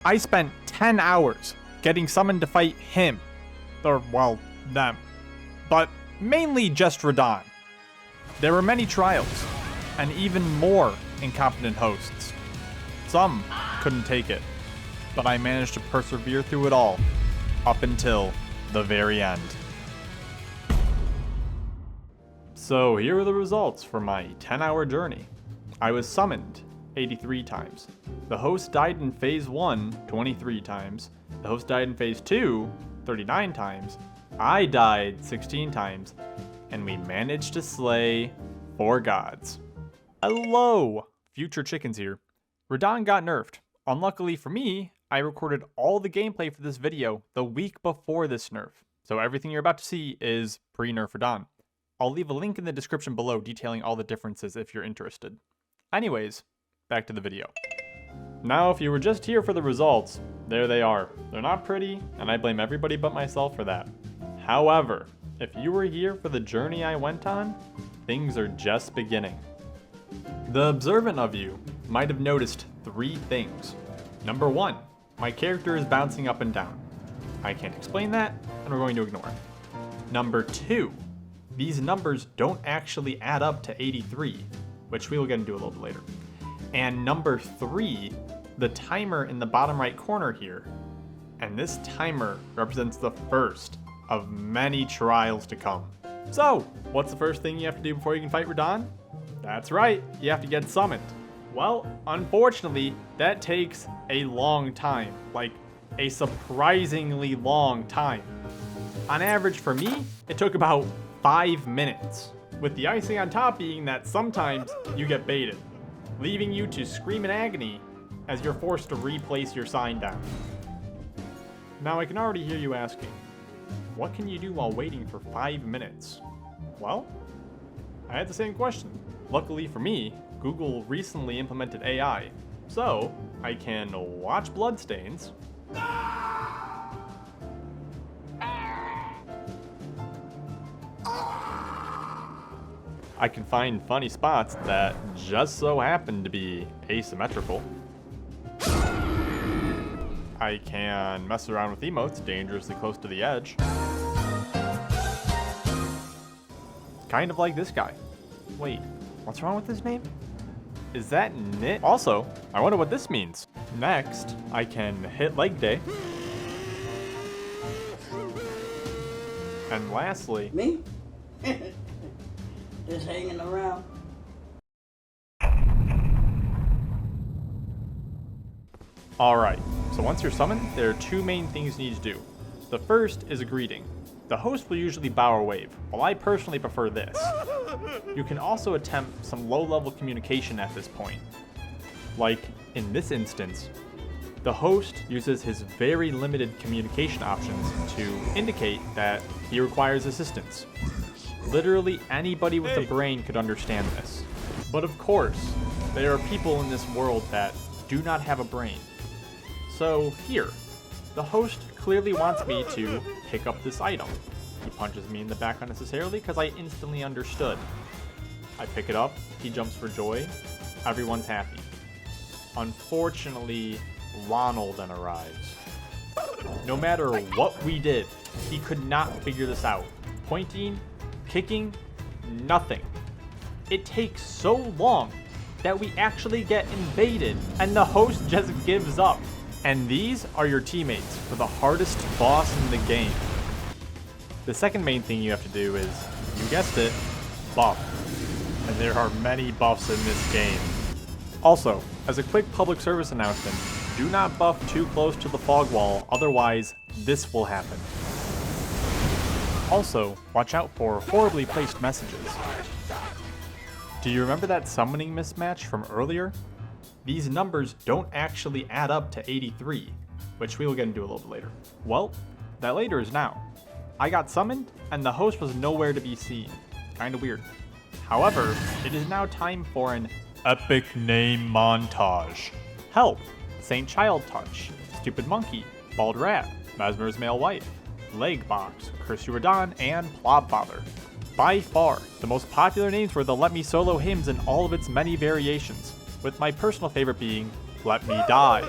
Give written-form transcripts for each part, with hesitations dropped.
I spent 10 hours getting summoned to fight him. Or, well, them. But mainly just Radahn. There were many trials, and even more incompetent hosts. Some couldn't take it, but I managed to persevere through it all, up until the very end. So here are the results for my 10-hour journey. I was summoned 83 times. The host died in Phase 1 23 times. The host died in Phase 2 39 times. I died 16 times. And we managed to slay 4 gods. Hello, future chickens here. Radahn got nerfed. Unluckily for me, I recorded all the gameplay for this video the week before this nerf. So everything you're about to see is pre-nerf Radahn. I'll leave a link in the description below detailing all the differences if you're interested. Anyways, back to the video. Now, if you were just here for the results, there they are. They're not pretty, and I blame everybody but myself for that. However, if you were here for the journey I went on, things are just beginning. The observant of you might have noticed 3 things. Number 1, my character is bouncing up and down. I can't explain that, and we're going to ignore it. Number 2, these numbers don't actually add up to 83, which we will get into a little bit later. And number 3, the timer in the bottom right corner here, and this timer represents the first of many trials to come. So, what's the first thing you have to do before you can fight Radahn? That's right, you have to get summoned. Well, unfortunately, that takes a long time, like a surprisingly long time. On average for me, it took about 5 minutes, with the icing on top being that sometimes you get baited, leaving you to scream in agony as you're forced to replace your sign down. Now I can already hear you asking, what can you do while waiting for 5 minutes? Well, I had the same question. Luckily for me, Google recently implemented AI, so I can watch bloodstains, I can find funny spots that just so happen to be asymmetrical. I can mess around with emotes dangerously close to the edge. Kind of like this guy. Wait, what's wrong with his name? Is that Knit? Also, I wonder what this means. Next, I can hit leg day. And lastly... Me? Just hanging around. Alright, so once you're summoned, there are 2 main things you need to do. The first is a greeting. The host will usually bow or wave, while I personally prefer this. You can also attempt some low-level communication at this point. Like, in this instance, the host uses his very limited communication options to indicate that he requires assistance. Literally anybody with a brain could understand this. But of course, there are people in this world that do not have a brain. So here, the host clearly wants me to pick up this item. He punches me in the back unnecessarily because I instantly understood. I pick it up, he jumps for joy, everyone's happy. Unfortunately, Ronald then arrives. No matter what we did, he could not figure this out. Pointing, kicking, nothing. It takes so long that we actually get invaded and the host just gives up. And these are your teammates for the hardest boss in the game. The second main thing you have to do is, you guessed it, buff. And there are many buffs in this game. Also, as a quick public service announcement, do not buff too close to the fog wall, otherwise this will happen. Also, watch out for horribly placed messages. Do you remember that summoning mismatch from earlier? These numbers don't actually add up to 83, which we will get into a little bit later. Well, that later is now. I got summoned, and the host was nowhere to be seen. Kinda weird. However, it is now time for an epic name montage. Help, Saint Child Touch, Stupid Monkey, Bald Rat, Mesmer's Male Wife, Leg Box, Curse You Radahn, and Plobfather. By far, the most popular names were the Let Me Solo hymns in all of its many variations, with my personal favorite being let me die.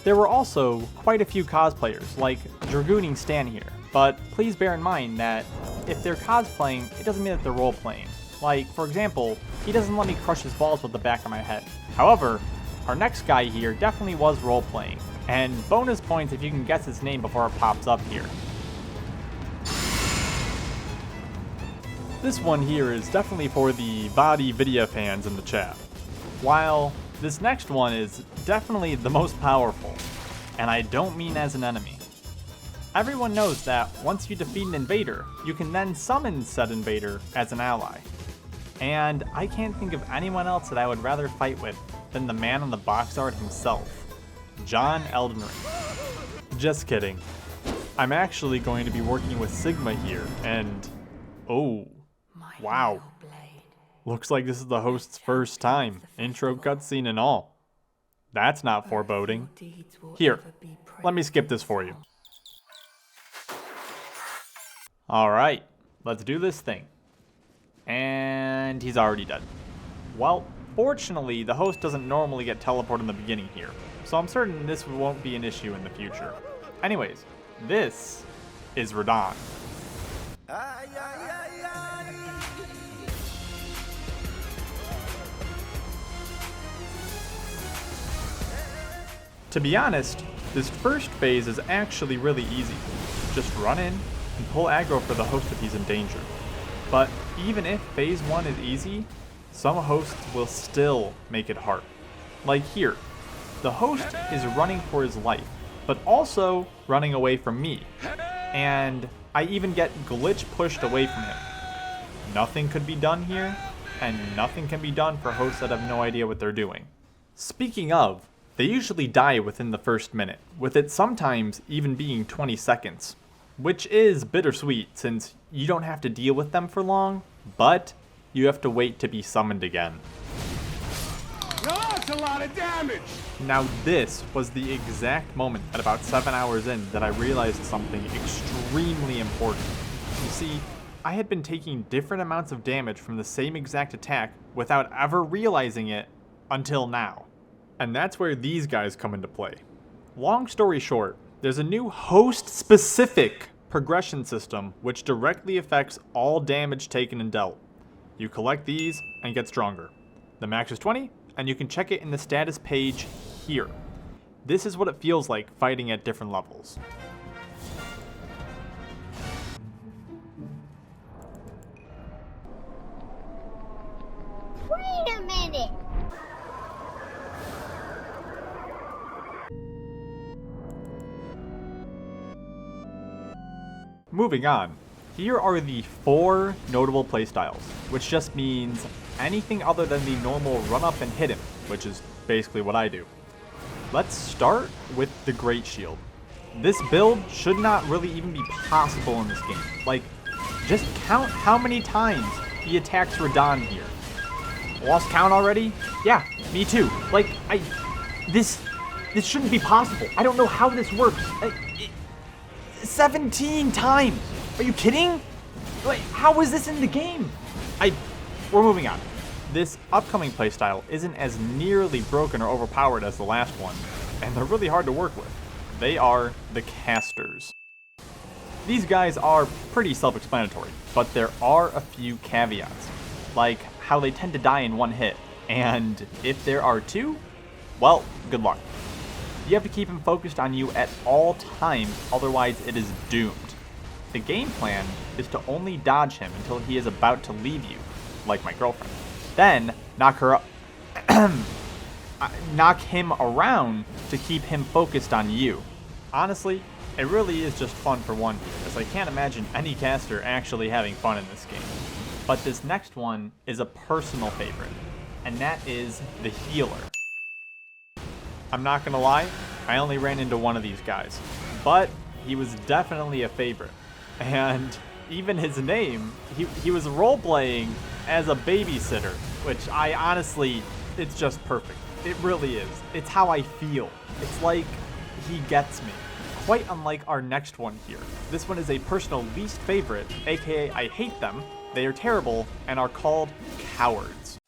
There were also quite a few cosplayers, like dragooning Stan here, but please bear in mind that if they're cosplaying, it doesn't mean that they're role-playing. Like, for example, he doesn't let me crush his balls with the back of my head. However, our next guy here definitely was role-playing, and bonus points if you can guess his name before it pops up here. This one here is definitely for the body video fans in the chat, while this next one is definitely the most powerful, and I don't mean as an enemy. Everyone knows that once you defeat an invader, you can then summon said invader as an ally. And I can't think of anyone else that I would rather fight with than the man on the box art himself, John Elden. Just kidding. I'm actually going to be working with Sigma here, and oh, wow. Looks like this is the host's first time, intro cutscene and all. That's not foreboding. Here, let me skip this for you. Alright, let's do this thing. And he's already dead. Well, fortunately, the host doesn't normally get teleported in the beginning here, so I'm certain this won't be an issue in the future. Anyways, this is Radahn. To be honest, this first phase is actually really easy. Just run in and pull aggro for the host if he's in danger. But even if phase 1 is easy, some hosts will still make it hard. Like here, the host is running for his life, but also running away from me. And I even get glitch pushed away from him. Nothing could be done here, and nothing can be done for hosts that have no idea what they're doing. Speaking of, they usually die within the first minute, with it sometimes even being 20 seconds. Which is bittersweet, since you don't have to deal with them for long, but you have to wait to be summoned again. That's a lot of damage! Now this was the exact moment at about 7 hours in that I realized something extremely important. You see, I had been taking different amounts of damage from the same exact attack without ever realizing it until now. And that's where these guys come into play. Long story short, there's a new host-specific progression system which directly affects all damage taken and dealt. You collect these and get stronger. The max is 20, and you can check it in the status page here. This is what it feels like fighting at different levels. Wait a minute! Moving on, here are the 4 notable playstyles, which just means anything other than the normal run up and hit him, which is basically what I do. Let's start with the Great Shield. This build should not really even be possible in this game. Like, just count how many times he attacks Radahn here. Lost count already? Yeah, me too. Like, this shouldn't be possible. I don't know how this works. 17 times! Are you kidding? Like, how is this in the game? We're moving on. This upcoming playstyle isn't as nearly broken or overpowered as the last one, and they're really hard to work with. They are the casters. These guys are pretty self-explanatory, but there are a few caveats, like how they tend to die in one hit, and if there are 2, well, good luck. You have to keep him focused on you at all times, otherwise it is doomed. The game plan is to only dodge him until he is about to leave you, like my girlfriend. Then, knock her up, knock him around to keep him focused on you. Honestly, it really is just fun for one here, as I can't imagine any caster actually having fun in this game. But this next one is a personal favorite, and that is the healer. I'm not gonna lie, I only ran into one of these guys, but he was definitely a favorite. And even his name, he was role-playing as a babysitter, which I honestly, it's just perfect. It really is. It's how I feel. It's like he gets me. Quite unlike our next one here. This one is a personal least favorite, aka I hate them, they are terrible, and are called cowards.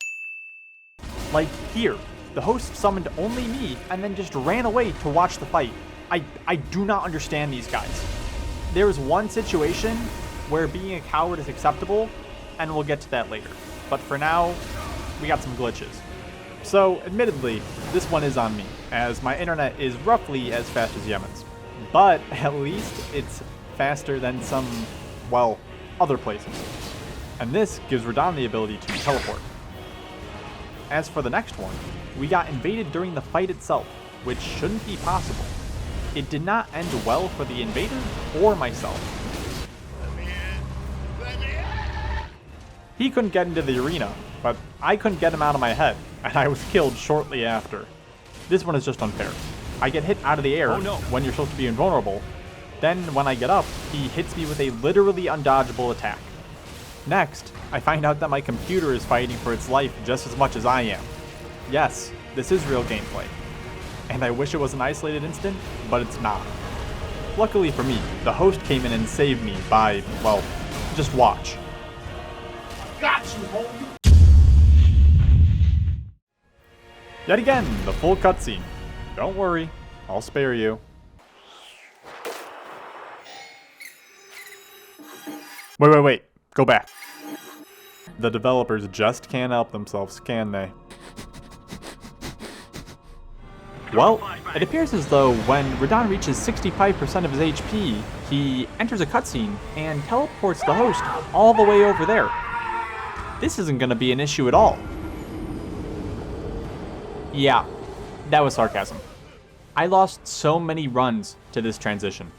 Like here, The host summoned only me and then just ran away to watch the fight. I do not understand these guys. There was one situation where being a coward is acceptable, and we'll get to that later. But for now, we got some glitches. So, admittedly, this one is on me, as my internet is roughly as fast as Yemen's. But at least it's faster than some, well, other places. And this gives Radahn the ability to teleport. As for the next one, we got invaded during the fight itself, which shouldn't be possible. It did not end well for the invader or myself. He couldn't get into the arena, but I couldn't get him out of my head, and I was killed shortly after. This one is just unfair. I get hit out of the air when you're supposed to be invulnerable. Then, when I get up, he hits me with a literally undodgeable attack. Next, I find out that my computer is fighting for its life just as much as I am. Yes, this is real gameplay. And I wish it was an isolated incident, but it's not. Luckily for me, the host came in and saved me by, well, just watch. Got you, homie! Yet again, the full cutscene. Don't worry, I'll spare you. Wait, go back. The developers just can't help themselves, can they? Well, it appears as though when Radahn reaches 65% of his HP, he enters a cutscene and teleports the host all the way over there. This isn't going to be an issue at all. Yeah, that was sarcasm. I lost so many runs to this transition.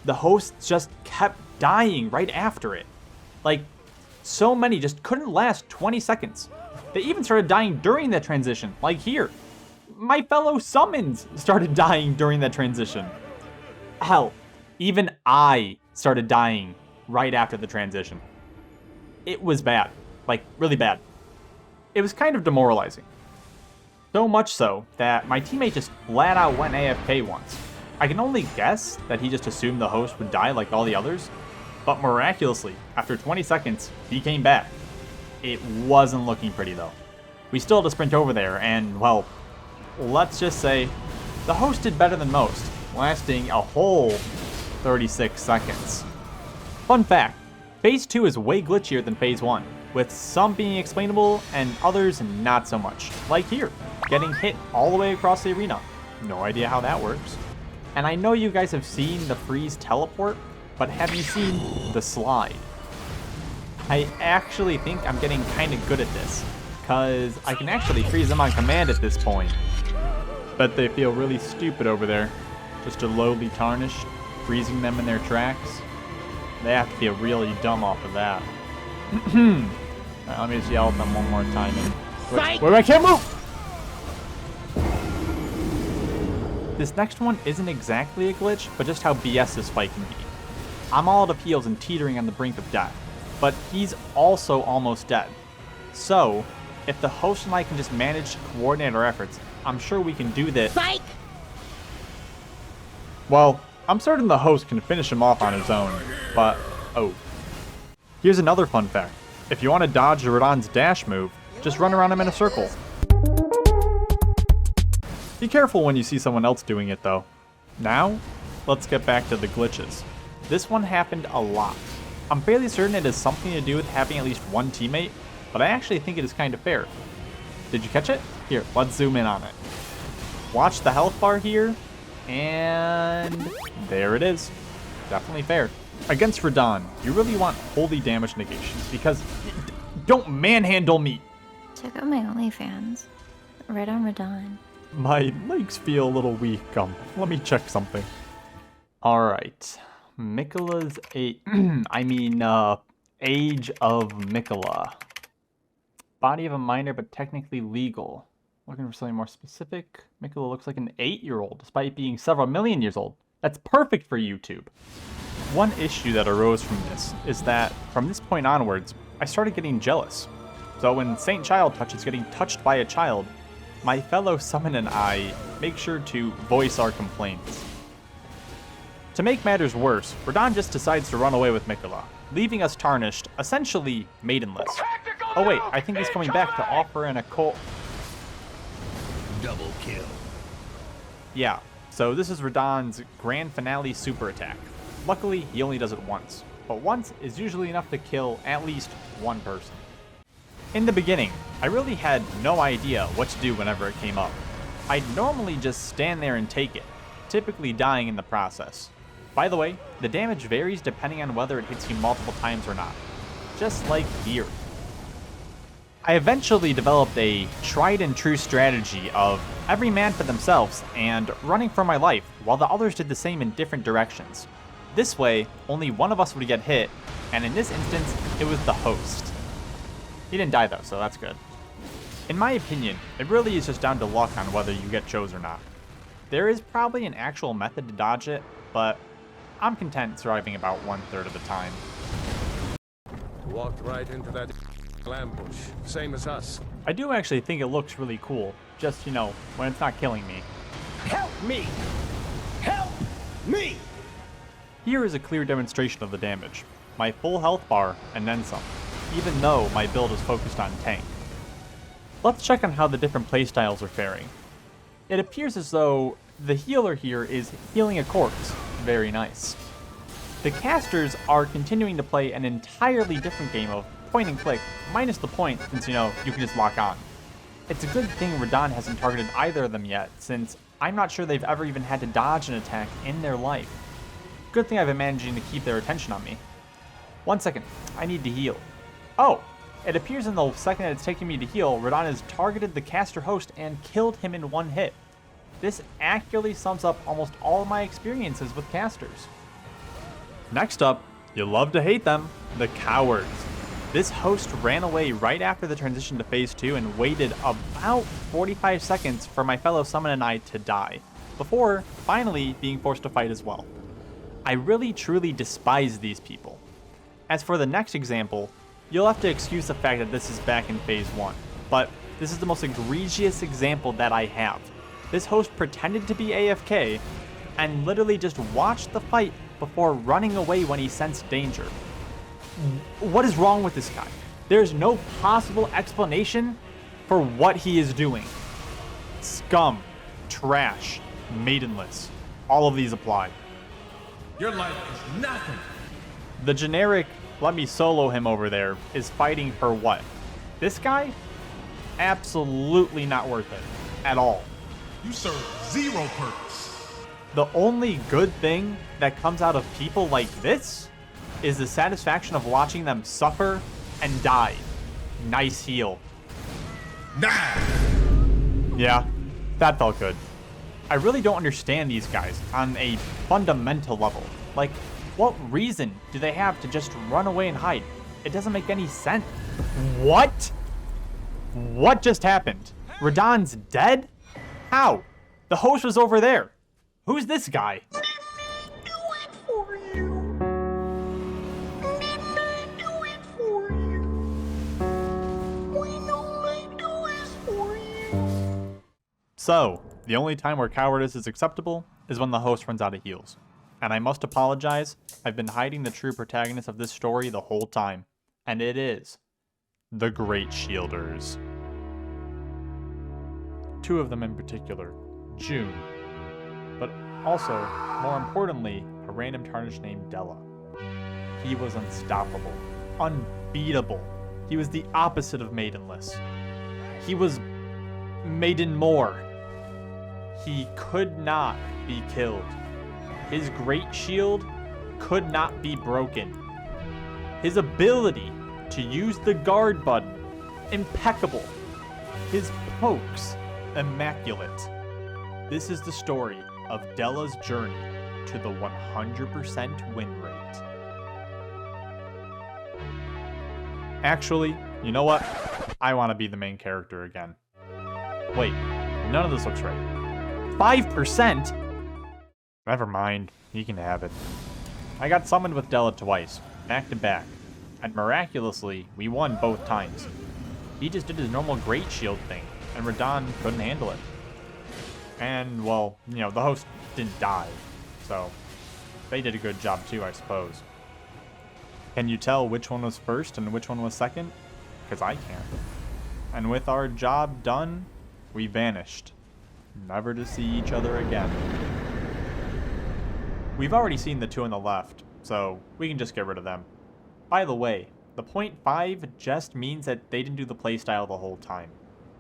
The host just kept dying right after it. Like, so many just couldn't last 20 seconds. They even started dying during that transition, like here. My fellow summons started dying during that transition. Hell, even I started dying right after the transition. It was bad. Like, really bad. It was kind of demoralizing. So much so that my teammate just flat out went AFK once. I can only guess that he just assumed the host would die like all the others, but miraculously, after 20 seconds, he came back. It wasn't looking pretty though. We still had to sprint over there, and well, let's just say, the host did better than most, lasting a whole 36 seconds. Fun fact, Phase 2 is way glitchier than Phase 1, with some being explainable and others not so much, like here, getting hit all the way across the arena. No idea how that works. And I know you guys have seen the freeze teleport, but have you seen the slide? I actually think I'm getting kind of good at this, because I can actually freeze them on command at this point. Bet they feel really stupid over there, just a lowly tarnished, freezing them in their tracks. They have to feel really dumb off of that. Right, let me just yell at them one more time. Wait, I can't move! This next one isn't exactly a glitch, but just how BS this fight can be. I'm all out of heals and teetering on the brink of death, but he's also almost dead. So, if the host and I can just manage to coordinate our efforts, I'm sure we can do this. Psych! Well, I'm certain the host can finish him off on his own, but oh. Here's another fun fact. If you want to dodge Radahn's dash move, just run around him in a circle. Be careful when you see someone else doing it though. Now, let's get back to the glitches. This one happened a lot. I'm fairly certain it has something to do with having at least one teammate, but I actually think it is kind of fair. Did you catch it? Here, let's zoom in on it. Watch the health bar here, and there it is. Definitely fair. Against Radahn, you really want holy damage negation, because don't manhandle me! Check out my OnlyFans. Right on Radahn. My legs feel a little weak. Let me check something. Alright. Mikola's age of Mikola. Body of a minor, but technically legal. Looking for something more specific. Mikola looks like an 8-year-old, despite being several million years old. That's perfect for YouTube. One issue that arose from this is that, from this point onwards, I started getting jealous. So when Saint Child Touch is getting touched by a child, my fellow summon and I make sure to voice our complaints. To make matters worse, Radahn just decides to run away with Mikola, leaving us tarnished, essentially maidenless. Oh wait, I think he's coming back to offer an occult... double kill. Yeah, so this is Radahn's grand finale super attack. Luckily, he only does it once, but once is usually enough to kill at least one person. In the beginning, I really had no idea what to do whenever it came up. I'd normally just stand there and take it, typically dying in the process. By the way, the damage varies depending on whether it hits you multiple times or not, just like here. I eventually developed a tried and true strategy of every man for themselves and running for my life while the others did the same in different directions. This way, only one of us would get hit, and in this instance, it was the host. He didn't die though, so that's good. In my opinion, it really is just down to luck on whether you get chose or not. There is probably an actual method to dodge it, but I'm content surviving about 1/3 of the time. Walked right into that ambush, same as us. I do actually think it looks really cool, just, when it's not killing me. Help me! Help me! Here is a clear demonstration of the damage. My full health bar, and then some, even though my build is focused on tank. Let's check on how the different playstyles are faring. It appears as though the healer here is healing a corpse. Very nice. The casters are continuing to play an entirely different game of point and click, minus the point, since you can just lock on. It's a good thing Radahn hasn't targeted either of them yet, since I'm not sure they've ever even had to dodge an attack in their life. Good thing I've been managing to keep their attention on me. 1 second, I need to heal. Oh, it appears in the second that it's taking me to heal, Radahn has targeted the caster host and killed him in one hit. This accurately sums up almost all of my experiences with casters. Next up, you love to hate them, the cowards. This host ran away right after the transition to phase 2 and waited about 45 seconds for my fellow summon and I to die, before finally being forced to fight as well. I really truly despise these people. As for the next example, you'll have to excuse the fact that this is back in phase 1, but this is the most egregious example that I have. This host pretended to be AFK and literally just watched the fight before running away when he sensed danger. What is wrong with this guy? There's no possible explanation for what he is doing. Scum, trash, maidenless, all of these apply. Your life is nothing. The generic, let me solo him over there, is fighting for what? This guy? Absolutely not worth it. At all. You serve zero purpose. The only good thing that comes out of people like this is the satisfaction of watching them suffer and die. Nice heal. Nah. Yeah, that felt good. I really don't understand these guys on a fundamental level. Like, what reason do they have to just run away and hide? It doesn't make any sense. What? What just happened? Radahn's dead? How? The host was over there. Who's this guy? So, the only time where cowardice is acceptable is when the host runs out of heals. And I must apologize, I've been hiding the true protagonist of this story the whole time. And it is the Great Shielders. Two of them in particular, June, but also, more importantly, a random tarnish named Della. He was unstoppable, unbeatable. He was the opposite of maidenless. He was maiden more. He could not be killed. His great shield could not be broken. His ability to use the guard button, impeccable. His pokes, immaculate. This is the story of Della's journey to the 100% win rate. Actually, you know what? I want to be the main character again. Wait, none of this looks right. 5%? Never mind, he can have it. I got summoned with Della twice, back to back, and miraculously, we won both times. He just did his normal great shield thing, and Radahn couldn't handle it. And, well, the host didn't die, so they did a good job too, I suppose. Can you tell which one was first and which one was second? Because I can't. And with our job done, we vanished never to see each other again. We've already seen the two on the left, so we can just get rid of them. By the way, the 0.5 just means that they didn't do the playstyle the whole time.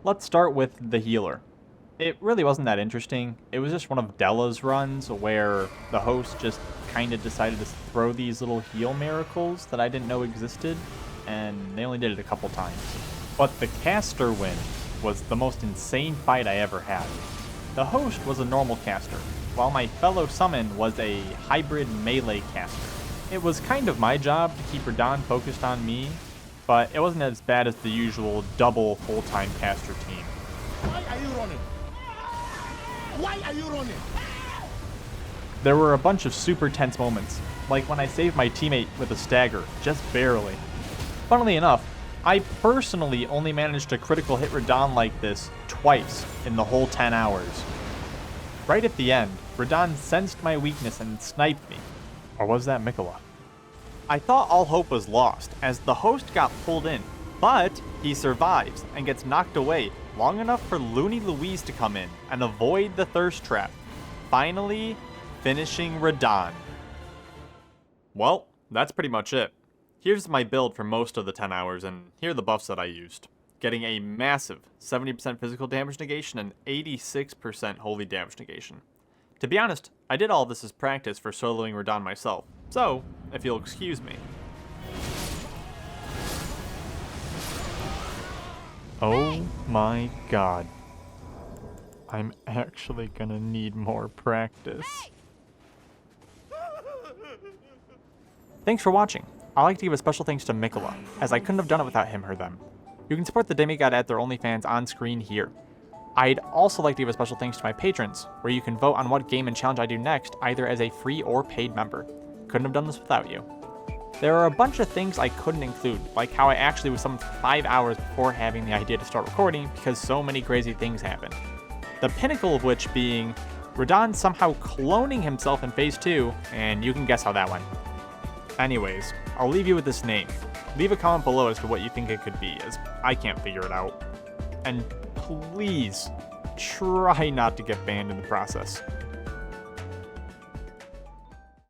Let's start with the healer. It really wasn't that interesting. It was just one of Della's runs where the host just kind of decided to throw these little heal miracles that I didn't know existed, and they only did it a couple times. But the caster win was the most insane fight I ever had. The host was a normal caster, while my fellow summon was a hybrid melee caster. It was kind of my job to keep Radahn focused on me, but it wasn't as bad as the usual double full-time caster team. Why are you running? Why are you running? There were a bunch of super tense moments, like when I saved my teammate with a stagger, just barely. Funnily enough, I personally only managed to critical hit Radahn like this twice in the whole 10 hours. Right at the end, Radahn sensed my weakness and sniped me. Or was that Mikola? I thought all hope was lost, as the host got pulled in, but he survives and gets knocked away long enough for Looney Louise to come in and avoid the thirst trap, finally finishing Radahn. Well, that's pretty much it. Here's my build for most of the 10 hours, and here are the buffs that I used. Getting a massive 70% physical damage negation and 86% holy damage negation. To be honest, I did all this as practice for soloing Radahn myself, so if you'll excuse me. Oh my god. I'm actually gonna need more practice. Thanks for watching. I'd like to give a special thanks to Mikola, as I couldn't have done it without him or them. You can support the Demigod at their OnlyFans on screen here. I'd also like to give a special thanks to my patrons, where you can vote on what game and challenge I do next, either as a free or paid member. Couldn't have done this without you. There are a bunch of things I couldn't include, like how I actually was summoned for 5 hours before having the idea to start recording because so many crazy things happened. The pinnacle of which being Radahn somehow cloning himself in Phase 2, and you can guess how that went. Anyways, I'll leave you with this name. Leave a comment below as to what you think it could be, as I can't figure it out. And please, try not to get banned in the process.